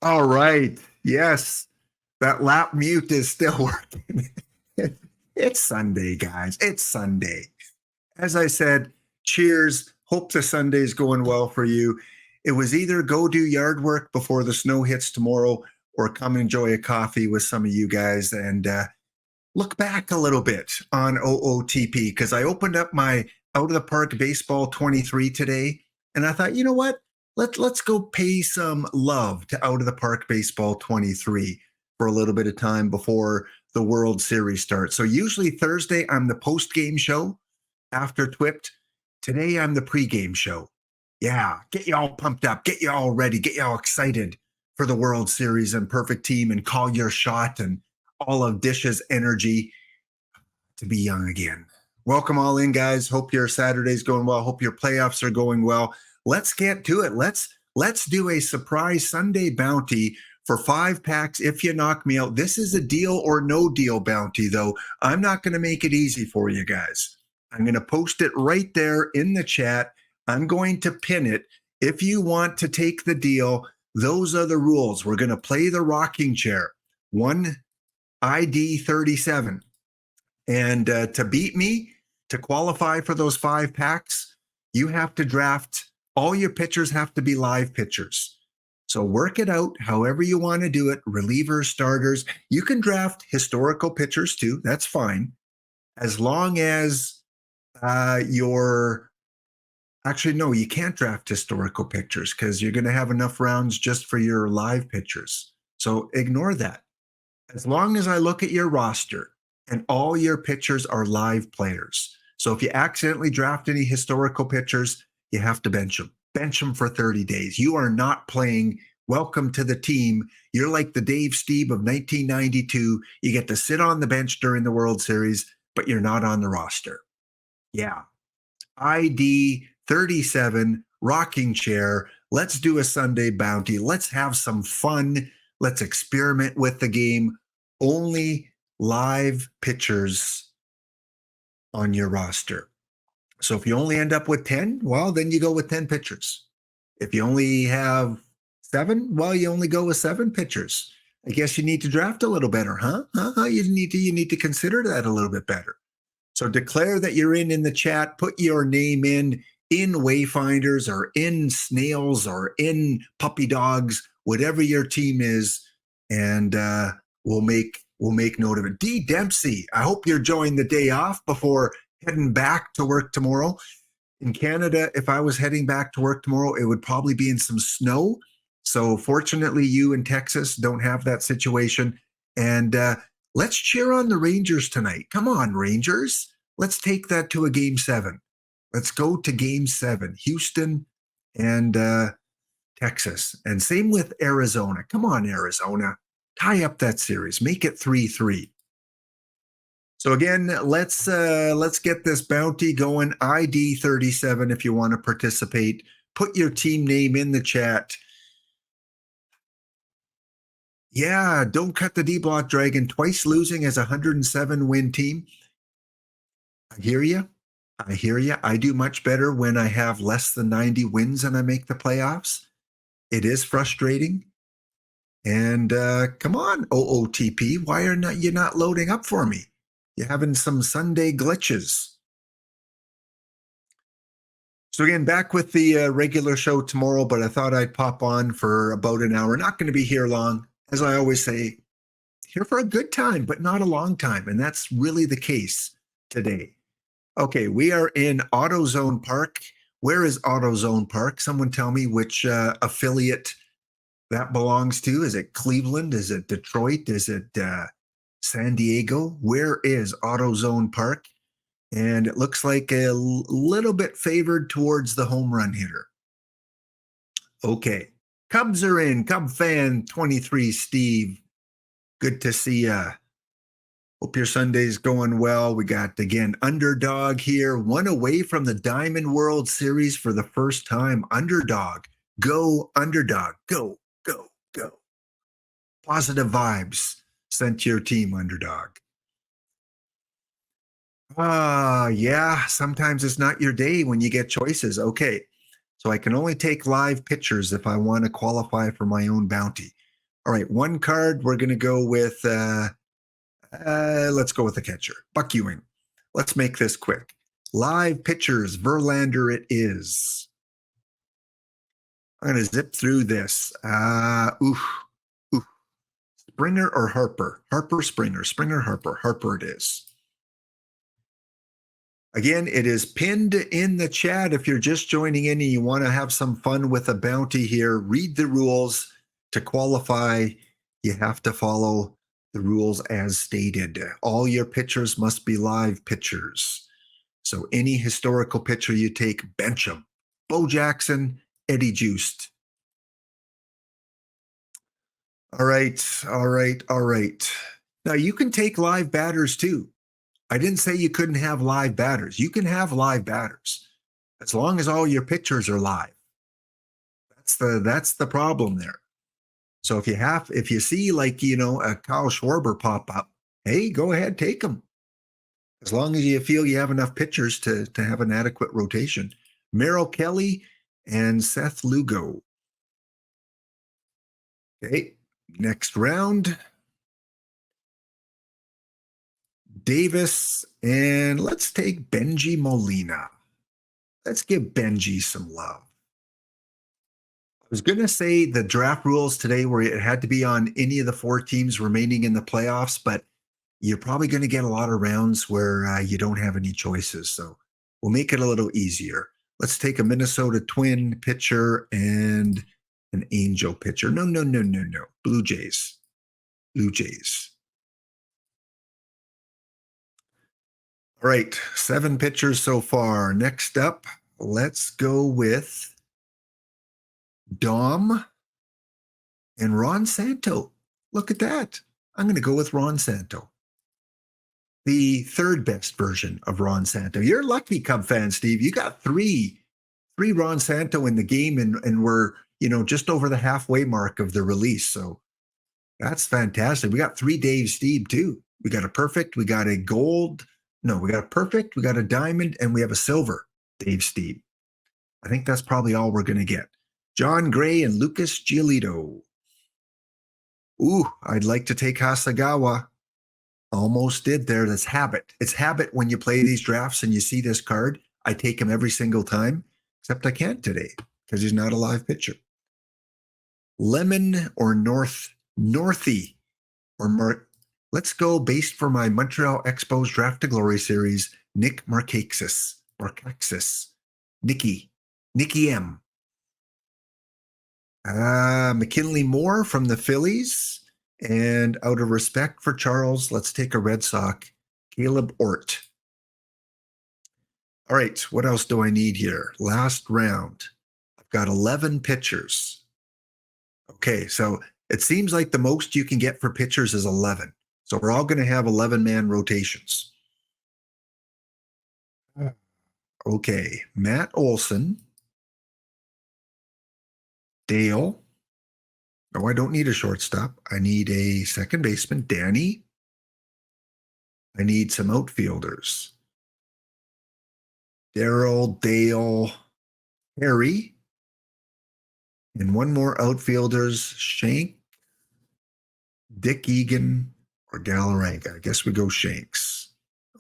All right. Yes, that lap mute is still working. It's Sunday, guys. It's Sunday. As I said, cheers. Hope the Sunday's going well for you. It was either go do yard work before the snow hits tomorrow or come enjoy a coffee with some of you guys and look back a little bit on OOTP because I opened up my Out of the Park Baseball 23 today and I thought, you know what? Let's go pay some love to Out of the Park Baseball 23 for a little bit of time before the World Series starts. So usually Thursday I'm the post game show after Twipped. Today I'm the pregame show. Yeah, get you all pumped up, get you all ready, get you all excited for the World Series and perfect team and call your shot and all of Dish's energy to be young again. Welcome all in, guys. Hope your Saturday's going well. Hope your playoffs are going well. Let's get to it. Let's do a surprise Sunday bounty for 5 packs if you knock me out. This is a deal or no deal bounty, though. I'm not going to make it easy for you guys. I'm going to post it right there in the chat. I'm going to pin it. If you want to take the deal, those are the rules. We're going to play the rocking chair. One ID 37. And to beat me, to qualify for those 5 packs, you have to draft, all your pitchers have to be live pitchers. So work it out however you want to do it. Relievers, starters. You can draft historical pitchers too. That's fine. As long as actually, no, you can't draft historical pitchers because you're going to have enough rounds just for your live pitchers. So ignore that. As long as I look at your roster and all your pitchers are live players. So if you accidentally draft any historical pitchers, you have to bench them. Bench them for 30 days. You are not playing. Welcome to the team. You're like the Dave Stieb of 1992. You get to sit on the bench during the World Series, but you're not on the roster. Yeah. ID 37, rocking chair. Let's do a Sunday bounty. Let's have some fun. Let's experiment with the game. Only live pitchers on your roster. So if you only end up with 10, well, then you go with 10 pitchers. If you only have 7, well, you only go with 7 pitchers. I guess you need to draft a little better, huh? You need to consider that a little bit better. So declare that you're in the chat. Put your name in Wayfinders or in Snails or in Puppy Dogs, whatever your team is, and we'll make note of it. D. Dempsey, I hope you're enjoying the day off before heading back to work tomorrow. In Canada, if I was heading back to work tomorrow, it would probably be in some snow. So fortunately, you in Texas don't have that situation. And let's cheer on the Rangers tonight. Come on, Rangers. Let's take that to a game 7. Let's go to game 7. Houston and Texas. And same with Arizona. Come on, Arizona. Tie up that series. Make it 3-3. So again, let's get this bounty going. ID 37 if you want to participate. Put your team name in the chat. Yeah, don't cut the D Block Dragon. Twice losing as a 107 win team. I hear you. I do much better when I have less than 90 wins and I make the playoffs. It is frustrating. And come on, OOTP, why are you not loading up for me? You're having some Sunday glitches. So again, back with the regular show tomorrow, but I thought I'd pop on for about an hour. Not going to be here long. As I always say, here for a good time, but not a long time. And that's really the case today. Okay, we are in AutoZone Park. Where is AutoZone Park? Someone tell me which affiliate that belongs to. Is it Cleveland? Is it Detroit? Is it San Diego? Where is AutoZone Park? And it looks like a little bit favored towards the home run hitter. Okay, Cubs are in. Cub fan 23, Steve. Good to see ya. Hope your Sunday's going well. We got, again, Underdog here. 1 away from the Diamond World Series for the first time. Underdog. Go, Underdog. Go, go, go. Positive vibes sent to your team, Underdog. Yeah, sometimes it's not your day when you get choices. Okay, so I can only take live pitchers if I want to qualify for my own bounty. All right, one card. We're going to go with, let's go with the catcher, Buck Ewing. Let's make this quick. Live pitchers, Verlander it is. I'm going to zip through this. Oof. Springer or Harper? Harper, Springer. Springer, Harper. Harper it is. Again, it is pinned in the chat. If you're just joining in and you want to have some fun with a bounty here, read the rules. To qualify, you have to follow the rules as stated. All your pitchers must be live pitchers. So any historical pitcher you take, bench them. Bo Jackson, Eddie Juiced. All right. Now you can take live batters too. I didn't say you couldn't have live batters. You can have live batters as long as all your pitchers are live. That's the problem there. So if you see like, a Kyle Schwarber pop up, hey, go ahead, take him. As long as you feel you have enough pitchers to have an adequate rotation. Merrill Kelly and Seth Lugo. Okay, next round. Davis, and let's take Benji Molina. Let's give Benji some love. I was going to say the draft rules today where it had to be on any of the 4 teams remaining in the playoffs, but you're probably going to get a lot of rounds where you don't have any choices. So we'll make it a little easier. Let's take a Minnesota Twin pitcher and an Angel pitcher. No. Blue Jays. All right, 7 pitchers so far. Next up, let's go with Dom and Ron Santo. Look at that. I'm going to go with Ron Santo. The 3rd best version of Ron Santo. You're lucky, Cub fan, Steve. You got three Ron Santo in the game, and we're, just over the halfway mark of the release. So that's fantastic. We got 3 Dave Steve too. We got a perfect, we got a gold. No, we got a perfect, we got a diamond, and we have a silver Dave Steve. I think that's probably all we're going to get. John Gray and Lucas Giolito. Ooh, I'd like to take Hasagawa. Almost did there. That's habit. It's habit when you play these drafts and you see this card. I take him every single time, except I can't today because he's not a live pitcher. Lemon or Northy or let's go based for my Montreal Expos Draft to Glory series, Nick Markakis. Nicky M. McKinley Moore from the Phillies. And out of respect for Charles, let's take a Red Sox, Caleb Ort. All right, what else do I need here? Last round. I've got 11 pitchers. Okay, so it seems like the most you can get for pitchers is 11. So we're all going to have 11-man rotations. Okay, Matt Olson. Dale. No, I don't need a shortstop. I need a second baseman, Danny. I need some outfielders. Daryl, Dale, Harry. And one more outfielders, Shank, Dick Egan, or Galarraga. I guess we go Shanks.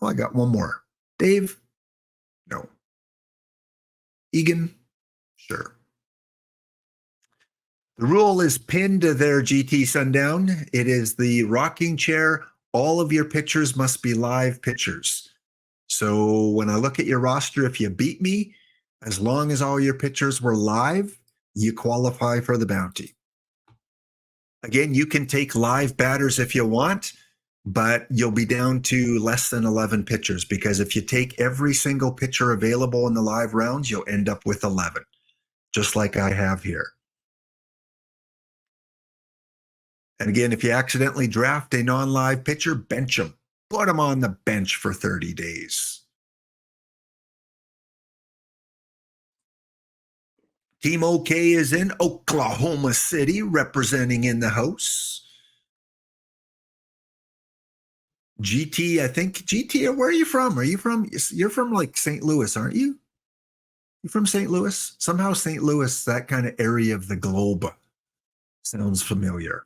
Oh, I got one more. Dave? No. Egan? Sure. The rule is pinned to their GT Sundown. It is the rocking chair. All of your pitchers must be live pitchers. So when I look at your roster, if you beat me, as long as all your pitchers were live, you qualify for the bounty. Again, you can take live batters if you want, but you'll be down to less than 11 pitchers because if you take every single pitcher available in the live rounds, you'll end up with 11, just like I have here. And again, if you accidentally draft a non-live pitcher, bench him. Put him on the bench for 30 days. Team OK is in Oklahoma City, representing in the house. GT, I think. GT, where are you from? You're from like St. Louis, aren't you? You from St. Louis? Somehow St. Louis, that kind of area of the globe, sounds familiar.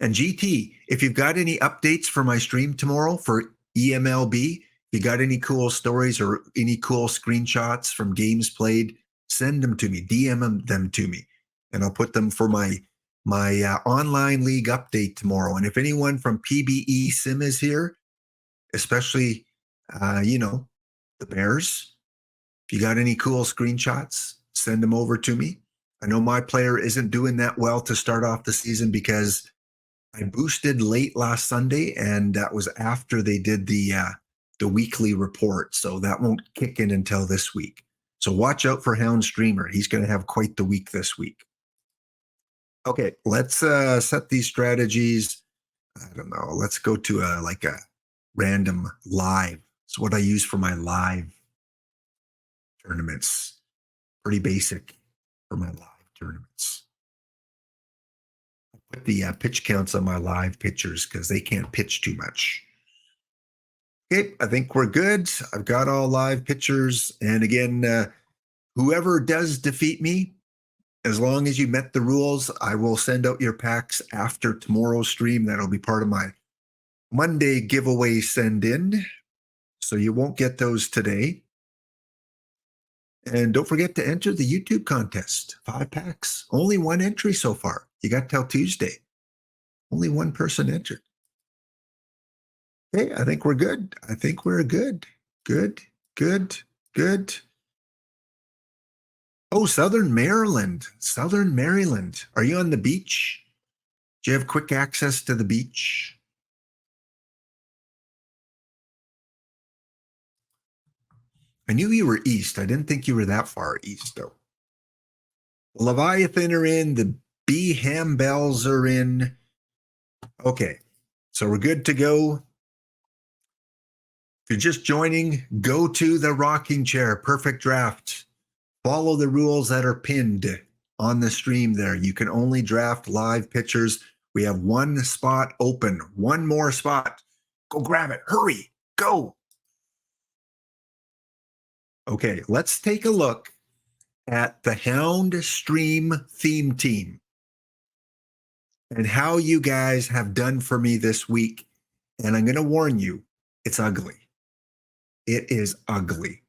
And GT, if you've got any updates for my stream tomorrow for EMLB, you got any cool stories or any cool screenshots from games played, send them to me, DM them to me, and I'll put them for my online league update tomorrow. And if anyone from PBE Sim is here, especially the Bears, if you got any cool screenshots, send them over to me. I know my player isn't doing that well to start off the season because I boosted late last Sunday, and that was after they did the weekly report. So that won't kick in until this week. So watch out for Hound Streamer. He's going to have quite the week this week. Okay, let's set these strategies. I don't know. Let's go to a random live. It's what I use for my live tournaments. Pretty basic for my live tournaments. I put the pitch counts on my live pitchers because they can't pitch too much. Okay, I think we're good. I've got all live pitchers. And again, whoever does defeat me, as long as you met the rules, I will send out your packs after tomorrow's stream. That'll be part of my Monday giveaway send in. So you won't get those today. And don't forget to enter the YouTube contest. 5 packs. Only 1 entry so far. You got till Tuesday. Only 1 person entered. Okay, I think we're good. I think we're good. Good. Oh, Southern Maryland. Southern Maryland. Are you on the beach? Do you have quick access to the beach? I knew you were east. I didn't think you were that far east, though. Leviathan are in. The B Hambells are in. Okay, so we're good to go. If you're just joining, go to the rocking chair. Perfect draft. Follow the rules that are pinned on the stream there. You can only draft live pitchers. We have 1 spot open. 1 more spot. Go grab it. Hurry. Go. Okay, let's take a look at the Hound Stream theme team and how you guys have done for me this week. And I'm going to warn you, it's ugly. It is ugly.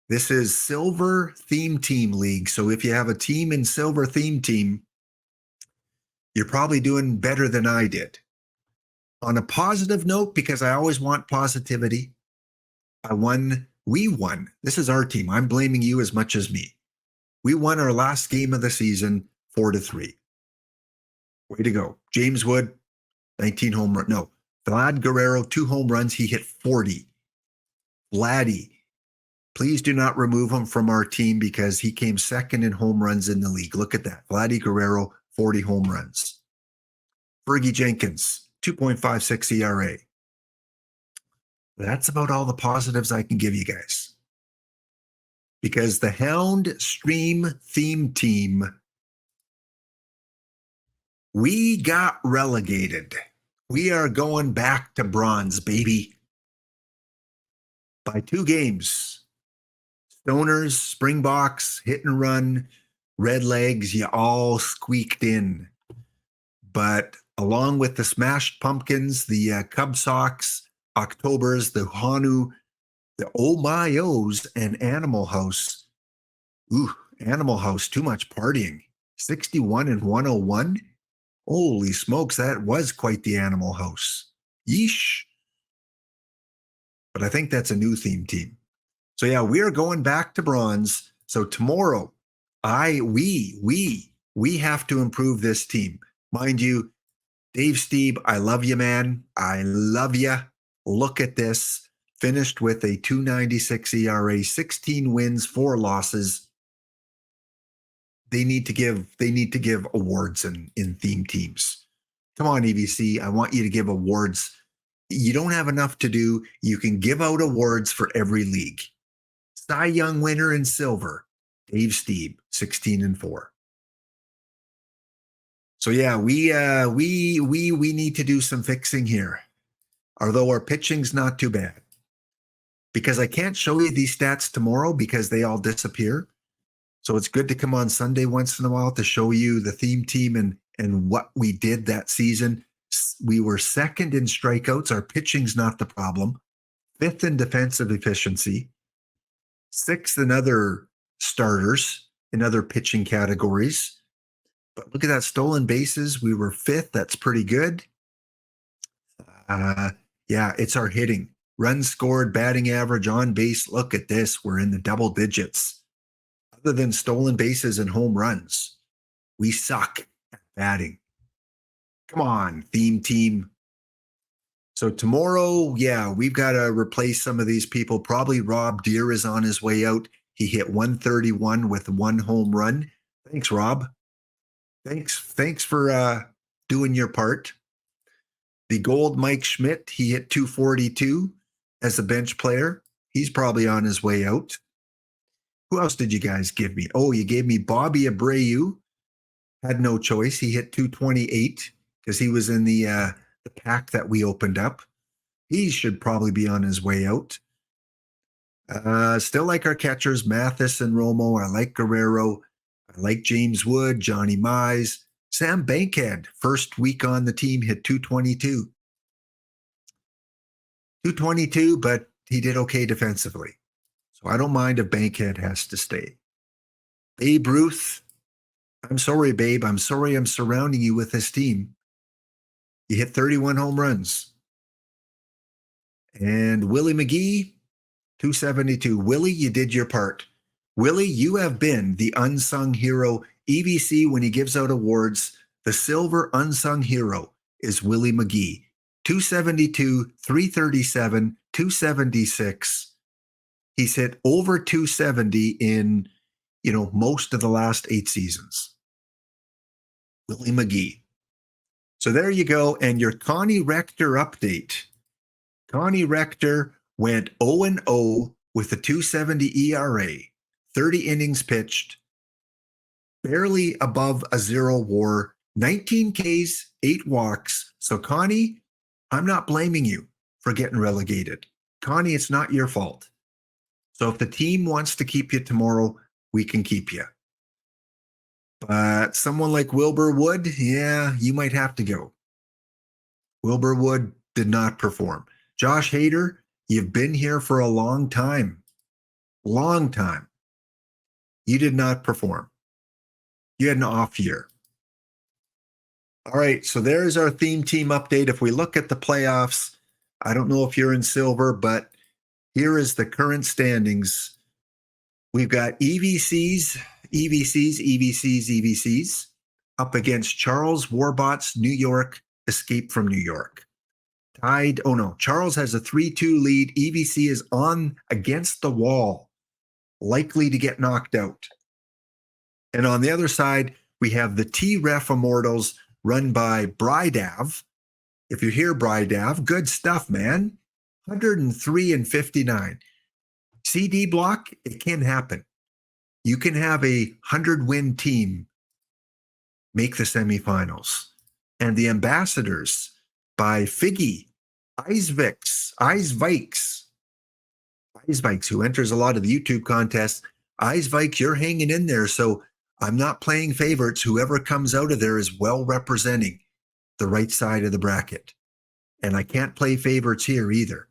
This is Silver Theme Team League. So if you have a team in Silver Theme Team, you're probably doing better than I did. On a positive note, because I always want positivity, we won. This is our team. I'm blaming you as much as me. We won our last game of the season 4-3. Way to go. James Wood, 19 home run. No, Vlad Guerrero, 2 home runs. He hit 40. Vladdy, please do not remove him from our team because he came second in home runs in the league. Look at that. Vladdy Guerrero, 40 home runs. Fergie Jenkins, 2.56 ERA. That's about all the positives I can give you guys. Because the Hound Stream theme team, we got relegated. We are going back to bronze, baby. By 2 games. Stoners, Springboks, Hit and Run, Red Legs, you all squeaked in. But along with the Smashed Pumpkins, the Cub Sox, Octobers, the Hanu, the Oh My O's, and Animal House. Ooh, Animal House, too much partying. 61 and 101. Holy smokes, that was quite the Animal House. Yeesh. But I think that's a new theme team. So yeah, we are going back to bronze. So tomorrow, we have to improve this team. Mind you, Dave Steeb, I love you, man. I love you. Look at this. Finished with a 2.96 ERA, 16 wins, 4 losses. They need to give awards in theme teams. Come on, EVC. I want you to give awards. You don't have enough to do. You can give out awards for every league. Cy Young winner in silver, Dave Steeb, 16 and 4. So yeah, we need to do some fixing here. Although our pitching's not too bad. Because I can't show you these stats tomorrow because they all disappear. So it's good to come on Sunday once in a while to show you the theme team and what we did that season. We were second in strikeouts. Our pitching's not the problem. Fifth in defensive efficiency. Sixth in other starters, in other pitching categories. But look at that, stolen bases. We were fifth. That's pretty good. Yeah, it's our hitting. Runs scored, batting average, on base. Look at this. We're in the double digits. Other than stolen bases and home runs, we suck at batting. Come on, theme team. So tomorrow, yeah, we've got to replace some of these people. Probably Rob Deere is on his way out. He hit 131 with one home run. Thanks, Rob. Thanks for doing your part. The gold Mike Schmidt, he hit 242 as a bench player. He's probably on his way out. Who else did you guys give me? Oh, you gave me Bobby Abreu. Had no choice. He hit 228 because he was in the pack that we opened up. He should probably be on his way out. Still like our catchers, Mathis and Romo. I like Guerrero. I like James Wood, Johnny Mize. Sam Bankhead, first week on the team, hit 222. 222, but he did okay defensively. So I don't mind if Bankhead has to stay. Babe Ruth, I'm sorry, babe. I'm sorry I'm surrounding you with this team. You hit 31 home runs. And Willie McGee, 272. Willie, you did your part. Willie, you have been the unsung hero. EVC, when he gives out awards, the silver unsung hero is Willie McGee. 272, 337, 276. He's hit over 270 in, most of the last 8 seasons. Willie McGee. So there you go. And your Connie Rector update. Connie Rector went 0-0 with a 270 ERA, 30 innings pitched, barely above a 0 WAR, 19 Ks, 8 walks. So Connie, I'm not blaming you for getting relegated. Connie, it's not your fault. So if the team wants to keep you tomorrow, we can keep you. But someone like Wilbur Wood, yeah, you might have to go. Wilbur Wood did not perform. Josh Hader, you've been here for a long time. Long time. You did not perform. You had an off year. All right, so there's our theme team update. If we look at the playoffs, I don't know if you're in silver, but here is the current standings. We've got EVCs up against Charles Warbots, New York, Escape from New York. Tied. Oh no, Charles has a 3-2 lead. EVC is on against the wall, likely to get knocked out. And on the other side, we have the T-Ref Immortals run by Brydav. If you hear Brydav, good stuff, man. 103 and 59. CD block, it can happen. You can have a 100-win team make the semifinals. And the Ambassadors by Figgy, Eisvikes, who enters a lot of the YouTube contests. Eisvikes, you're hanging in there, so I'm not playing favorites. Whoever comes out of there is well representing the right side of the bracket. And I can't play favorites here either.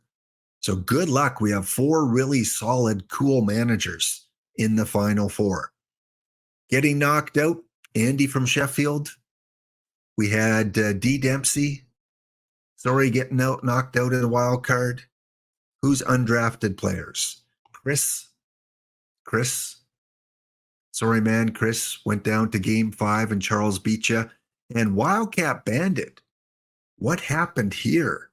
So good luck. We have 4 really solid, cool managers in the final 4. Getting knocked out, Andy from Sheffield. We had D. Dempsey. Sorry, getting knocked out in the wild card. Who's undrafted players? Chris. Sorry, man. Chris went down to game 5 and Charles beat you. And Wildcat Bandit. What happened here?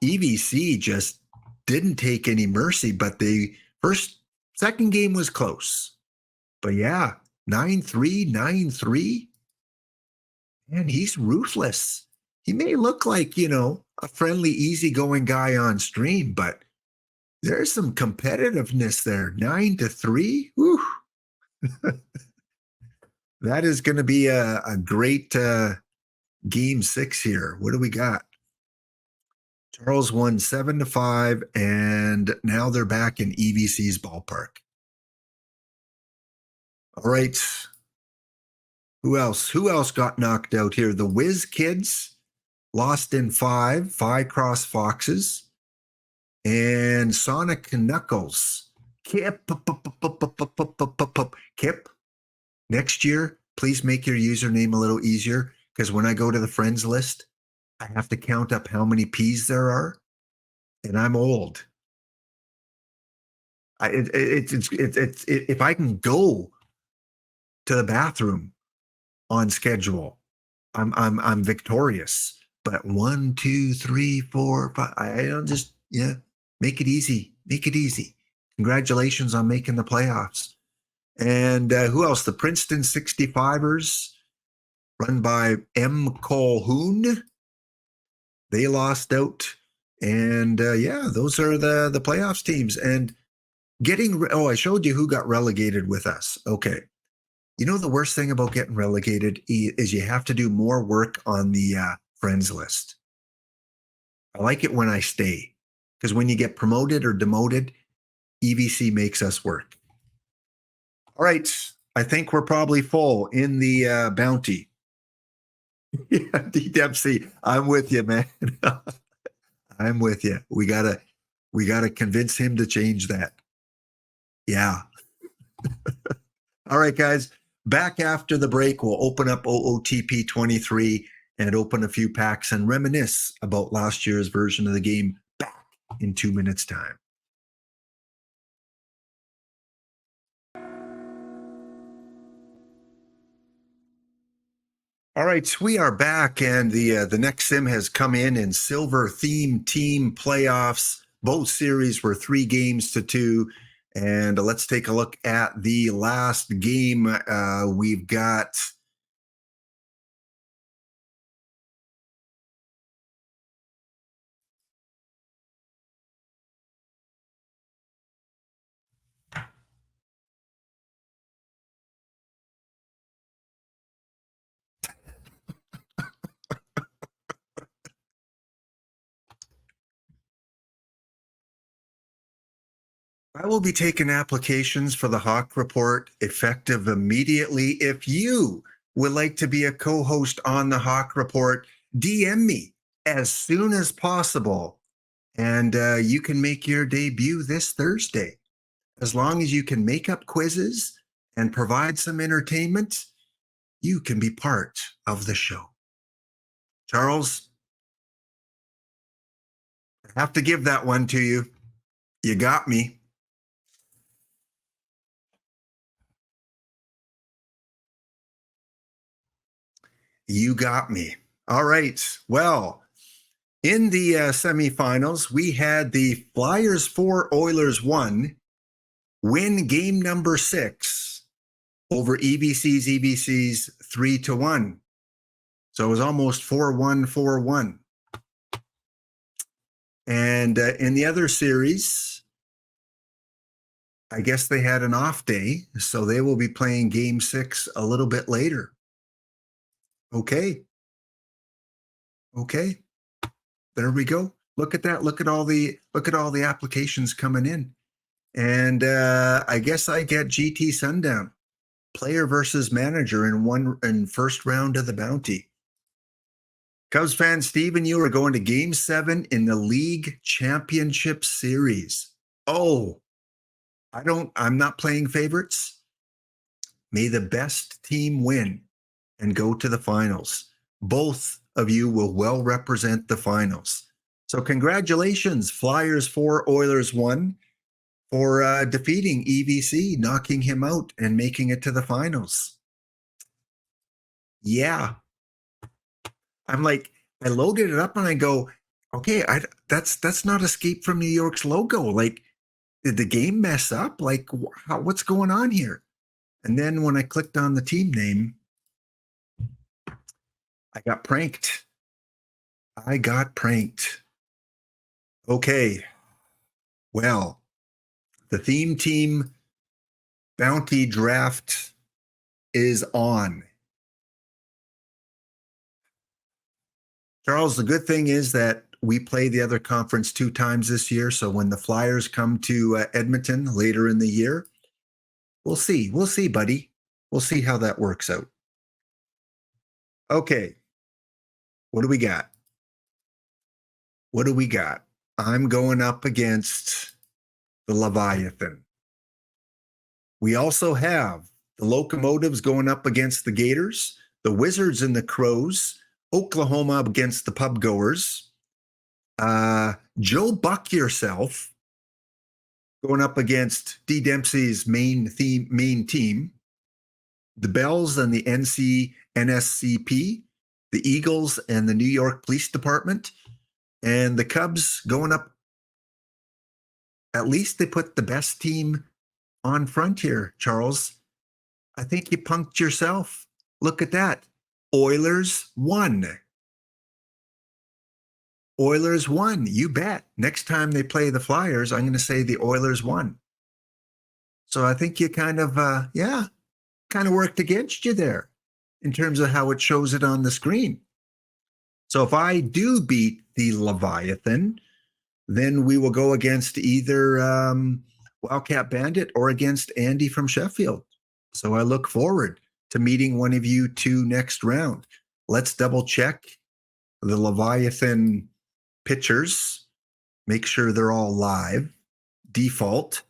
EVC just didn't take any mercy, but the second game was close. But yeah, 9-3, 9-3. Man, he's ruthless. He may look like, a friendly, easygoing guy on stream, but there's some competitiveness there. 9-3. Whew. That is going to be a great game 6 here. What do we got? Charles won 7-5, and now they're back in EVC's ballpark. All right. Who else? Who else got knocked out here? The Whiz Kids lost in five cross Foxes, and Sonic Knuckles. Kip, next year, please make your username a little easier because when I go to the friends list, I have to count up how many P's there are, and I'm old. If I can go to the bathroom on schedule, I'm victorious. But 1, 2, 3, 4, 5. I don't just make it easy. Make it easy. Congratulations on making the playoffs. And who else? The Princeton 65ers, run by M. Colhoun. They lost out. And those are the playoffs teams. And I showed you who got relegated with us. Okay. You know, the worst thing about getting relegated is you have to do more work on the friends list. I like it when I stay because when you get promoted or demoted, EVC makes us work. All right. I think we're probably full in the bounty. Yeah, D Dempsey, I'm with you, man. I'm with you. We gotta convince him to change that. Yeah. All right, guys. Back after the break, we'll open up OOTP 23 and open a few packs and reminisce about last year's version of the game back in 2 minutes' time. All right, so we are back, and the next sim has come in Silver Theme Team Playoffs. Both series were 3 games to 2. And let's take a look at the last game. We've got I will be taking applications for the Hawk Report effective immediately. If you would like to be a co-host on the Hawk Report, DM me as soon as possible, and you can make your debut this Thursday. As long as you can make up quizzes and provide some entertainment, you can be part of the show. Charles, I have to give that one to you. You got me. You got me. All right. Well, in the semifinals, we had the Flyers 4, Oilers 1 win game number 6 over EBC's 3-1. So it was almost 4-1, 4-1. And in the other series, I guess they had an off day, so they will be playing game 6 a little bit later. Okay. There we go. Look at that. Look at all the applications coming in. And I guess I get GT Sundown, player versus manager in first round of the bounty. Cubs fan Steven, you are going to game 7 in the league championship series. Oh, I'm not playing favorites. May the best team win and go to the finals. Both of you will well represent the finals. So congratulations, Flyers 4, Oilers 1, for defeating EVC, knocking him out and making it to the finals. Yeah. I'm like, I loaded it up and I go, okay, that's not Escape from New York's logo. Like, did the game mess up? Like, what's going on here? And then when I clicked on the team name, I got pranked. Okay. Well, the theme team bounty draft is on. Charles, the good thing is that we play the other conference 2 times this year. So when the Flyers come to Edmonton later in the year, we'll see. We'll see, buddy. We'll see how that works out. Okay. What do we got? What do we got? I'm going up against the Leviathan. We also have the Locomotives going up against the Gators, the Wizards and the Crows, Oklahoma against the Pub Goers, Joe Buck Yourself going up against D. Dempsey's main team, the Bells and the NSCP, the Eagles and the New York Police Department, and the Cubs going up. At least they put the best team on front here, Charles. I think you punked yourself. Look at that. Oilers won. Oilers won. You bet. Next time they play the Flyers, I'm going to say the Oilers won. So I think you kind of, kind of worked against you there in terms of how it shows it on the screen. So if I do beat the Leviathan, then we will go against either Wildcat Bandit or against Andy from Sheffield. So I look forward to meeting one of you two next round. Let's double check the Leviathan pictures. Make sure they're all live. Default.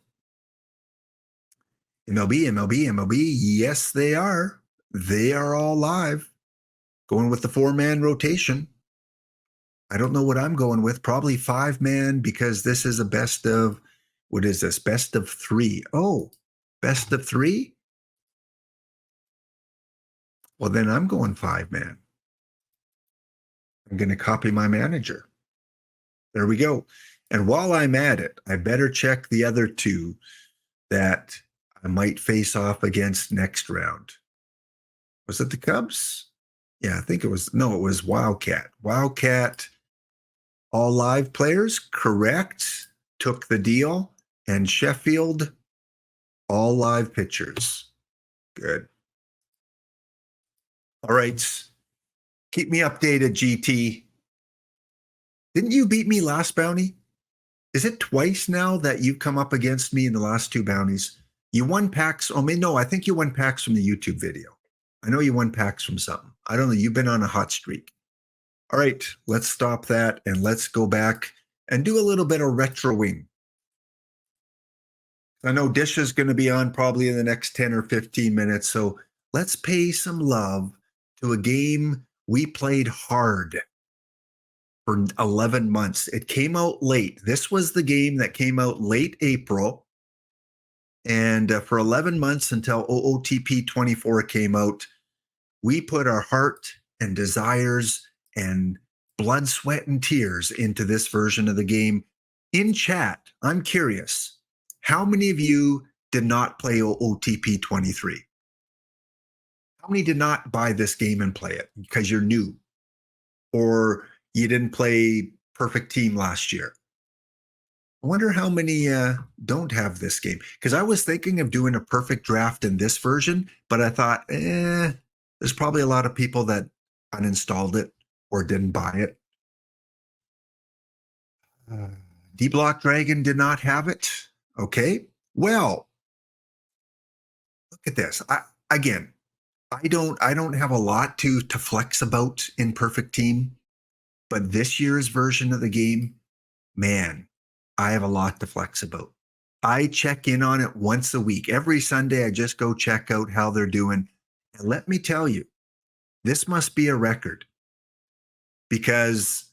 MLB. Yes, they are. They are all live. Going with the 4-man rotation. I don't know what I'm going with. Probably 5-man because this is a best of, what is this? Best of 3. Oh, best of 3? Well, then I'm going 5-man. I'm going to copy my manager. There we go. And while I'm at it, I better check the other two that I might face off against next round. Was it the Cubs? Yeah, I think it was. No, it was Wildcat. Wildcat, all live players, correct. Took the deal. And Sheffield, all live pitchers. Good. All right. Keep me updated, GT. Didn't you beat me last bounty? Is it twice now that you've come up against me in the last 2 bounties? You won packs. Oh, no, I think you won packs from the YouTube video. I know you won packs from something. I don't know. You've been on a hot streak. All right, let's stop that and let's go back and do a little bit of retroing. I know Dish is going to be on probably in the next 10 or 15 minutes. So let's pay some love to a game we played hard for 11 months. It came out late. This was the game that came out late April. And for 11 months until OOTP 24 came out, we put our heart and desires and blood, sweat, and tears into this version of the game. In chat, I'm curious, how many of you did not play OOTP 23? How many did not buy this game and play it because you're new? Or you didn't play Perfect Team last year? I wonder how many don't have this game. Because I was thinking of doing a perfect draft in this version, but I thought, there's probably a lot of people that uninstalled it or didn't buy it. D-Block Dragon did not have it. Okay. Well, look at this. I don't have a lot to flex about in Perfect Team, but this year's version of the game, man, I have a lot to flex about. I check in on it once a week. Every Sunday, I just go check out how they're doing. And let me tell you, this must be a record because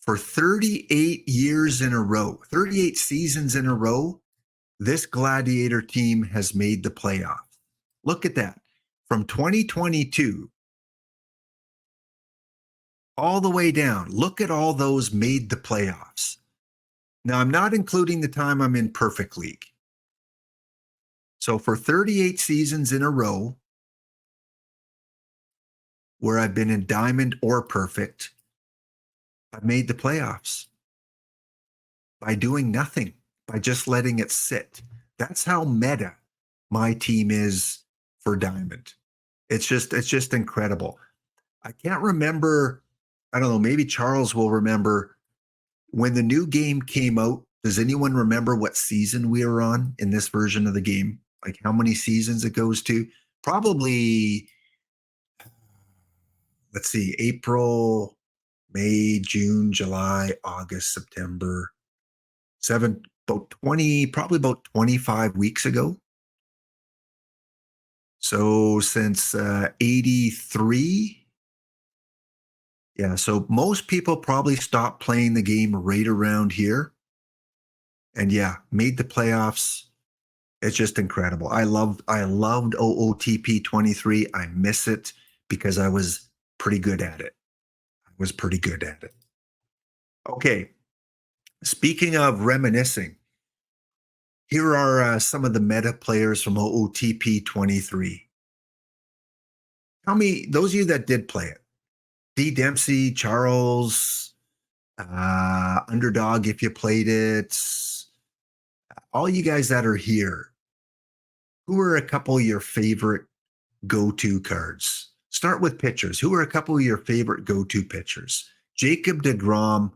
for 38 years in a row, 38 seasons in a row, this Gladiator team has made the playoffs. Look at that. From 2022 all the way down, look at all those made the playoffs. Now, I'm not including the time I'm in Perfect League. So for 38 seasons in a row, where I've been in Diamond or Perfect, I've made the playoffs by doing nothing, by just letting it sit. That's how meta my team is for Diamond. It's just incredible. I can't remember. I don't know. Maybe Charles will remember when the new game came out. Does anyone remember what season we were on in this version of the game? Like how many seasons it goes to? Probably, let's see, April, May, June, July, August, September, about 20, probably about 25 weeks ago. So since 83. Yeah, so most people probably stopped playing the game right around here. And yeah, made the playoffs. It's just incredible. I loved OOTP 23. I miss it because I was pretty good at it. I was pretty good at it. Okay, speaking of reminiscing, here are some of the meta players from OOTP 23. Tell me, those of you that did play it, D. Dempsey, Charles, Underdog, if you played it, all you guys that are here, who are a couple of your favorite go-to cards? Start with pitchers. Who are a couple of your favorite go-to pitchers? Jacob deGrom.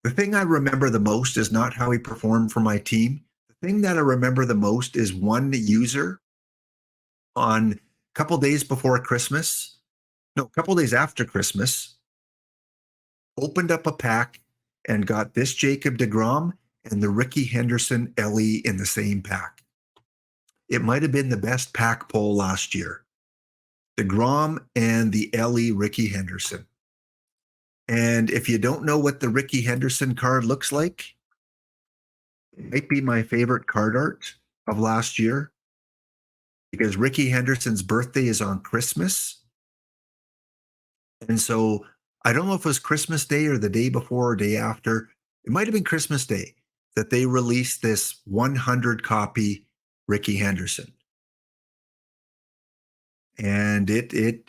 The thing I remember the most is not how he performed for my team. The thing that I remember the most is one user on a couple days before Christmas, no, a couple days after Christmas, opened up a pack and got this Jacob deGrom and the Ricky Henderson LE in the same pack. It might have been the best pack pull last year. DeGrom and the LE Ricky Henderson. And if you don't know what the Ricky Henderson card looks like, it might be my favorite card art of last year because Ricky Henderson's birthday is on Christmas. And so I don't know if it was Christmas Day or the day before or day after. It might have been Christmas Day that they released this 100 copy Ricky Henderson. And a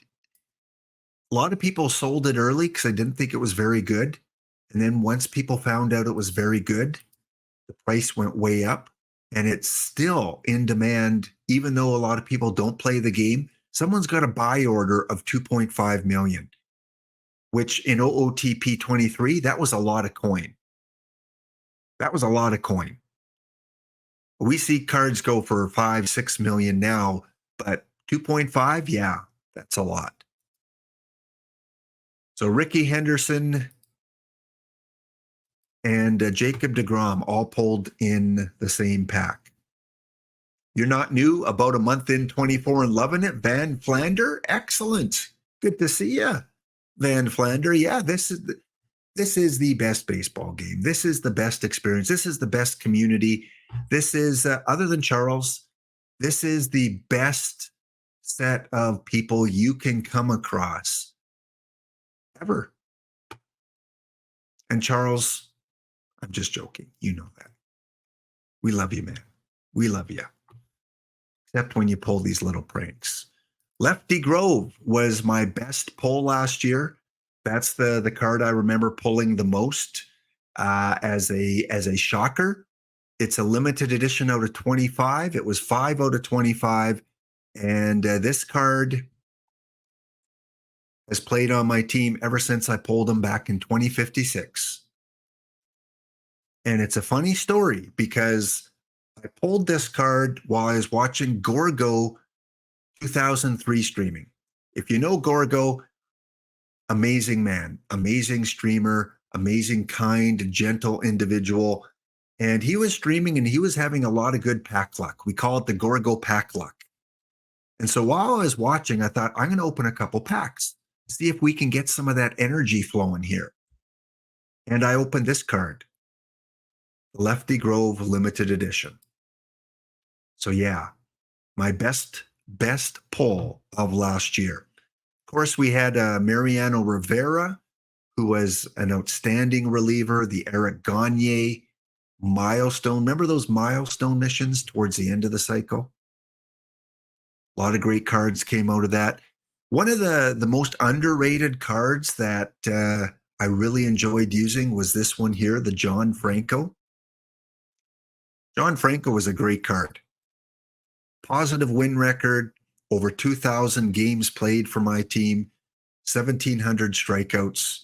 lot of people sold it early because I didn't think it was very good. And then once people found out it was very good, the price went way up. And it's still in demand, even though a lot of people don't play the game. Someone's got a buy order of 2.5 million, which in OOTP 23, that was a lot of coin. That was a lot of coin. We see cards go for 5-6 million now, but 2.5, yeah, that's a lot. So Ricky Henderson and Jacob deGrom all pulled in the same pack. You're not new, about a month in 24 and loving it. Van Flander, excellent. Good to see you, Van Flander. Yeah, this is the best baseball game. This is the best experience. This is the best community. This is, other than Charles, this is the best set of people you can come across ever. And Charles, I'm just joking. You know that. We love you, man. We love you. Except when you pull these little pranks. Lefty Grove was my best pull last year. That's the card I remember pulling the most as a shocker. It's a limited edition out of 25. It was 5 out of 25. And this card has played on my team ever since I pulled him back in 2056. And it's a funny story because I pulled this card while I was watching Gorgo 2003 streaming. If you know Gorgo, amazing man, amazing streamer, amazing, kind, gentle individual. And he was streaming and he was having a lot of good pack luck. We call it the Gorgo pack luck. And so while I was watching, I thought, I'm going to open a couple packs, see if we can get some of that energy flowing here. And I opened this card, Lefty Grove limited edition. So yeah, my best pull of last year. Of course, we had Mariano Rivera, who was an outstanding reliever, the Eric Gagne milestone. Remember those milestone missions towards the end of the cycle? A lot of great cards came out of that. One of the most underrated cards that I really enjoyed using was this one here, the John Franco. John Franco was a great card. Positive win record, over 2,000 games played for my team, 1,700 strikeouts,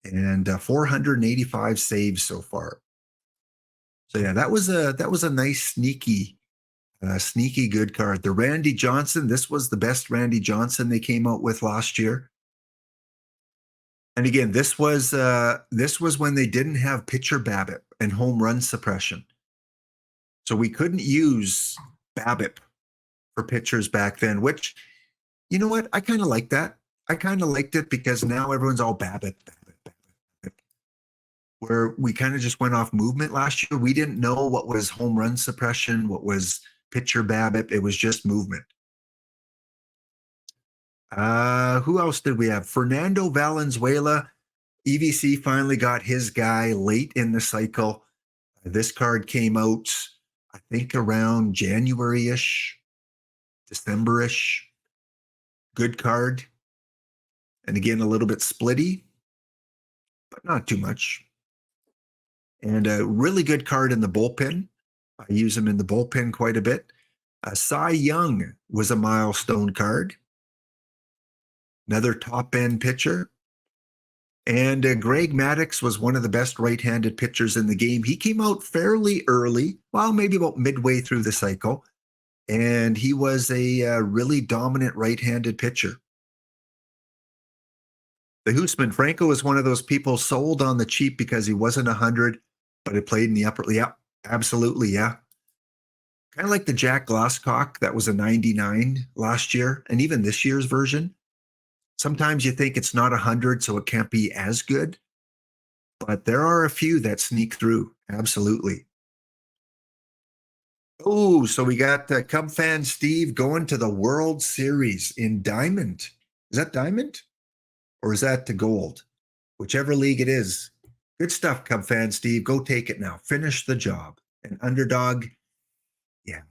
and 485 saves so far. So yeah, that was a nice sneaky good card. The Randy Johnson, this was the best Randy Johnson they came out with last year. And again, this was when they didn't have pitcher BABIP and home run suppression. So we couldn't use BABIP for pitchers back then, which, you know what? I kind of like that. I kind of liked it because now everyone's all BABIP, BABIP, BABIP, where we kind of just went off movement last year. We didn't know what was home run suppression, what was pitcher BABIP. It was just movement. Who else did we have? Fernando Valenzuela. EVC finally got his guy late in the cycle. This card came out, I think, around January-ish, December-ish. Good card. And again, a little bit splitty, but not too much. And a really good card in the bullpen. I use him in the bullpen quite a bit. Cy Young was a milestone card. Another top-end pitcher. And Greg Maddux was one of the best right-handed pitchers in the game. He came out fairly early, well, maybe about midway through the cycle, and he was a really dominant right-handed pitcher. The Hoosman Franco is one of those people sold on the cheap because he wasn't 100, but it played in the upper. Yeah, absolutely, yeah. Kind of like the Jack Glasscock that was a 99 last year, and even this year's version. Sometimes you think it's not 100, so it can't be as good. But there are a few that sneak through. Absolutely. Oh, so we got Cub fan Steve going to the World Series in Diamond. Is that Diamond? Or is that the Gold? Whichever league it is. Good stuff, Cub fan Steve. Go take it now. Finish the job. An underdog, yeah.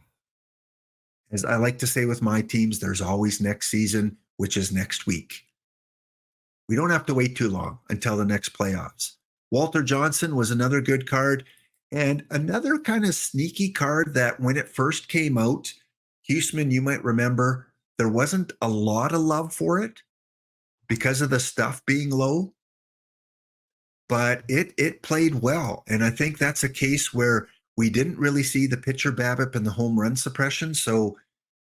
As I like to say with my teams, there's always next season, which is next week. We don't have to wait too long until the next playoffs. Walter Johnson was another good card, and another kind of sneaky card that when it first came out, Huseman, you might remember, there wasn't a lot of love for it because of the stuff being low, but it played well. And I think that's a case where we didn't really see the pitcher BABIP and the home run suppression, so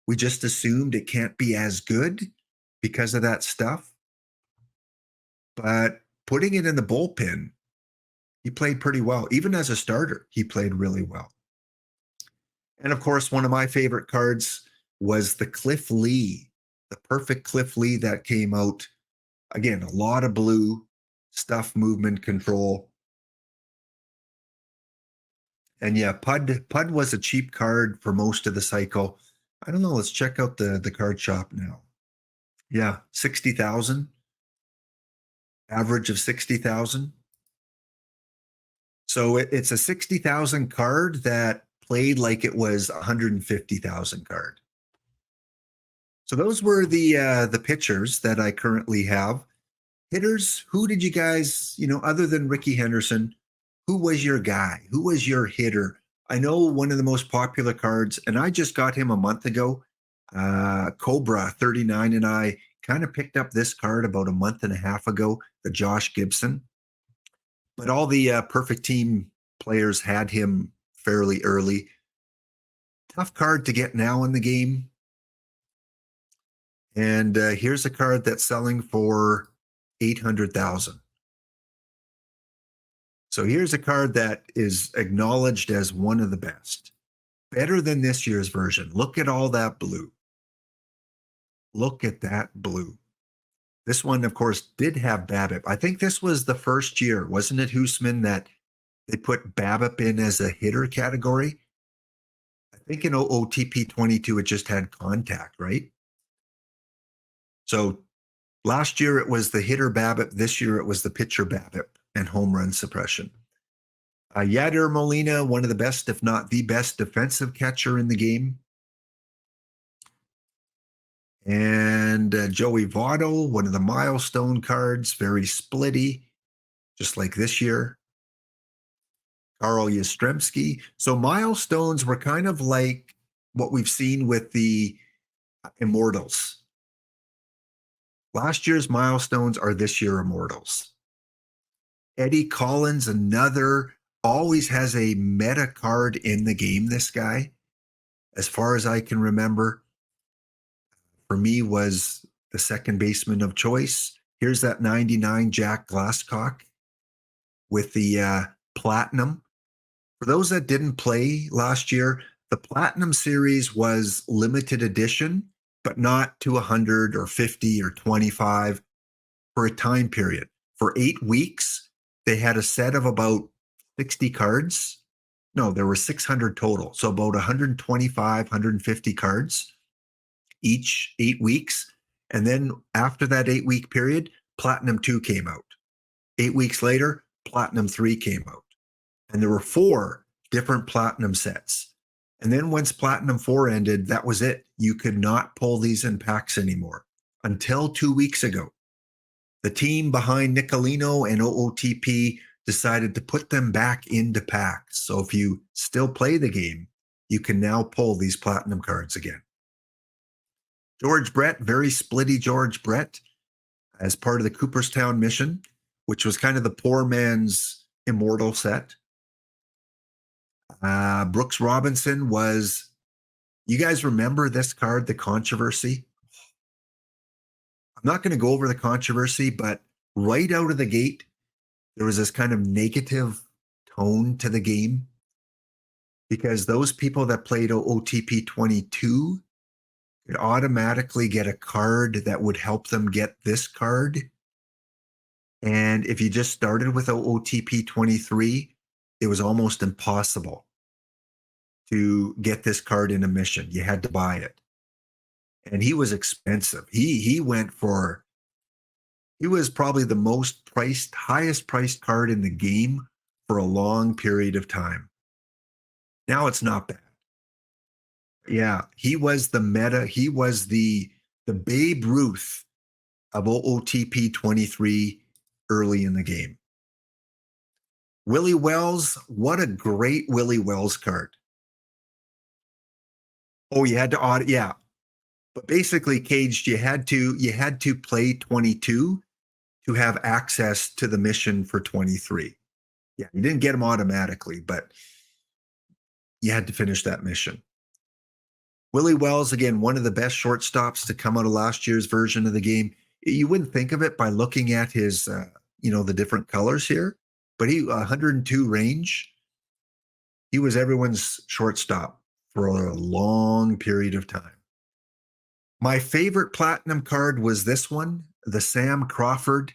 we just assumed it can't be as good because of that stuff. But putting it in the bullpen, he played pretty well. Even as a starter, he played really well. And of course, one of my favorite cards was the Cliff Lee, the perfect Cliff Lee that came out. Again, a lot of blue, stuff, movement, control. And yeah, Pud was a cheap card for most of the cycle. I don't know. Let's check out the card shop now. Yeah, 60,000. Average of 60,000. So it's a 60,000 card that played like it was 150,000 card. So those were the pitchers that I currently have. Hitters, who did you guys, other than Ricky Henderson, who was your guy? Who was your hitter? I know one of the most popular cards, and I just got him a month ago. Cobra 39 and I kind of picked up this card about a month and a half ago, the Josh Gibson. But all the perfect team players had him fairly early. Tough card to get now in the game. And here's a card that's selling for 800,000. So here's a card that is acknowledged as one of the best. Better than this year's version. Look at all that blue. Look at that blue. This one, of course, did have BABIP. I think this was the first year, wasn't it, Hoosman, that they put BABIP in as a hitter category? I think in OOTP 22, it just had contact, right? So last year it was the hitter BABIP. This year it was the pitcher BABIP and home run suppression. Yadier Molina, one of the best, if not the best defensive catcher in the game. And Joey Votto, one of the milestone cards, very splitty, just like this year. Carl Yastrzemski. So milestones were kind of like what we've seen with the Immortals. Last year's milestones are this year Immortals. Eddie Collins, another, always has a meta card in the game, this guy. As far as I can remember, for me was the second baseman of choice. Here's that 99 Jack Glasscock with the platinum. For those that didn't play last year, the Platinum Series was limited edition, but not to 100 or 50 or 25 for a time period. For 8 weeks, they had a set of about 60 cards. No, there were 600 total. So about 125, 150 cards each 8 weeks. And then after that 8 week period, Platinum 2 came out. 8 weeks later, Platinum 3 came out. And there were 4 different Platinum sets. And then once Platinum 4 ended, that was it. You could not pull these in packs anymore until 2 weeks ago. The team behind Nicolino and OOTP decided to put them back into packs. So if you still play the game, you can now pull these Platinum cards again. George Brett, very splitty George Brett, as part of the Cooperstown mission, which was kind of the poor man's Immortal set. Brooks Robinson was, you guys remember this card, the controversy? I'm not going to go over the controversy, but right out of the gate, there was this kind of negative tone to the game because those people that played OTP 22 could automatically get a card that would help them get this card. And if you just started with OOTP 23, it was almost impossible to get this card in a mission. You had to buy it. And he was expensive. He was probably the most priced, highest priced card in the game for a long period of time. Now it's not bad. Yeah, he was the meta. He was the Babe Ruth of OOTP 23 early in the game. Willie Wells, what a great Willie Wells card. Oh, you had to audit, yeah. But basically, Caged, you had to play 22 to have access to the mission for 23. Yeah, you didn't get them automatically, but you had to finish that mission. Willie Wells, again, one of the best shortstops to come out of last year's version of the game. You wouldn't think of it by looking at his, the different colors here, but he 102 range. He was everyone's shortstop for a long period of time. My favorite Platinum card was this one, the Sam Crawford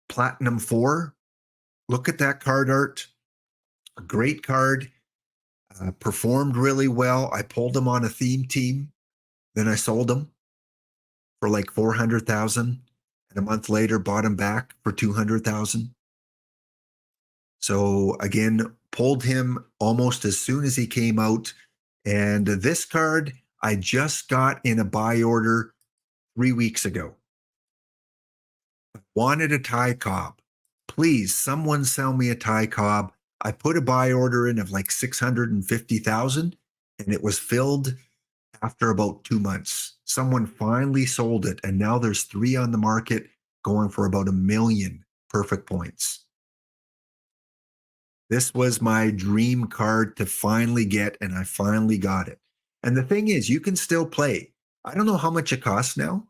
Platinum 4. Look at that card art. A great card. Performed really well. I pulled him on a theme team. Then I sold him for like 400,000, and a month later bought him back for 200,000. So again, pulled him almost as soon as he came out. And this card I just got in a buy order 3 weeks ago. I wanted a Ty Cobb. Please, someone sell me a Ty Cobb. I put a buy order in of like 650,000, and it was filled after about 2 months. Someone finally sold it, and now there's 3 on the market going for about 1 million perfect points. This was my dream card to finally get, and I finally got it. And the thing is, you can still play. I don't know how much it costs now.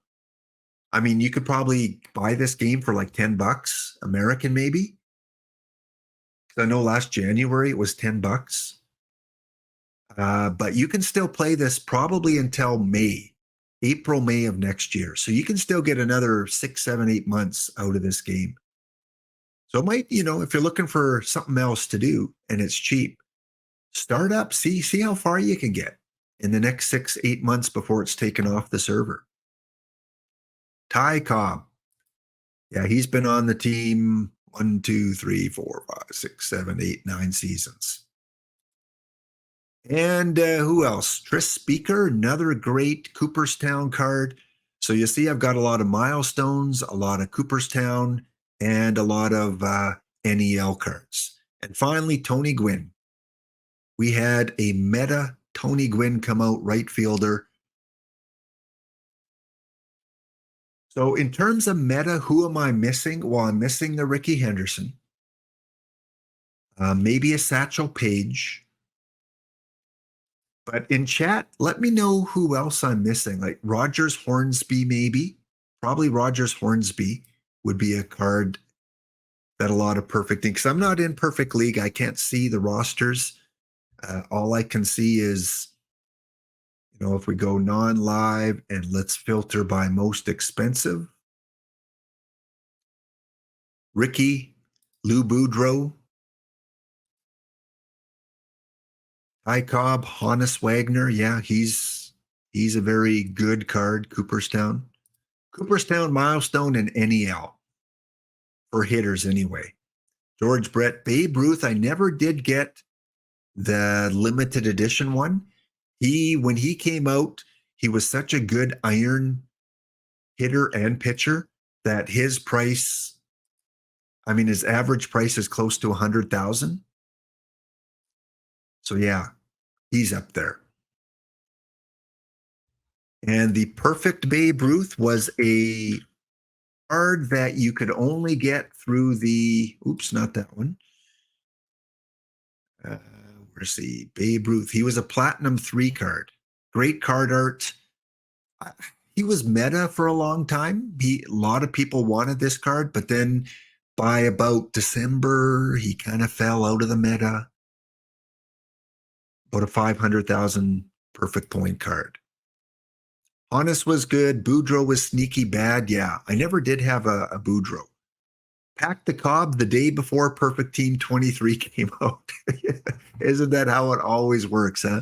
I mean, you could probably buy this game for like $10 American, maybe. I know last January it was $10. But you can still play this probably until April, May of next year. So you can still get another 6, 7, 8 months out of this game. So it might, if you're looking for something else to do and it's cheap, start up, see how far you can get in the next 6, 8 months before it's taken off the server. Ty Cobb. Yeah, he's been on the team 1, 2, 3, 4, 5, 6, 7, 8, 9 seasons. And who else? Tris Speaker, another great Cooperstown card. So you see, I've got a lot of milestones, a lot of Cooperstown, and a lot of NEL cards. And finally, Tony Gwynn. We had a meta Tony Gwynn come out, right fielder. So in terms of meta, who am I missing? Well, I'm missing the Ricky Henderson. Maybe a Satchel Paige. But in chat, let me know who else I'm missing. Like Rogers Hornsby, maybe. probably Rogers Hornsby would be a card that a lot of perfect because I'm not in perfect league. I can't see the rosters. All I can see is, if we go non-live and let's filter by most expensive, Ricky, Lou Boudreau, Ty Cobb, Hannes Wagner. Yeah, he's a very good card. Cooperstown milestone and NEL for hitters anyway. George Brett, Babe Ruth. I never did get the limited edition one. When he came out, he was such a good iron hitter and pitcher that his price, his average price is close to 100,000. So yeah, he's up there. And the perfect Babe Ruth was a card that you could only get through not that one. Where's the Babe Ruth? He was a Platinum 3 card. Great card art. He was meta for a long time. A lot of people wanted this card, but then by about December, he kind of fell out of the meta. About a 500,000 perfect point card. Honest was good. Boudreau was sneaky bad. Yeah, I never did have a Boudreau. Pack the Cobb the day before Perfect Team 23 came out. Isn't that how it always works, huh?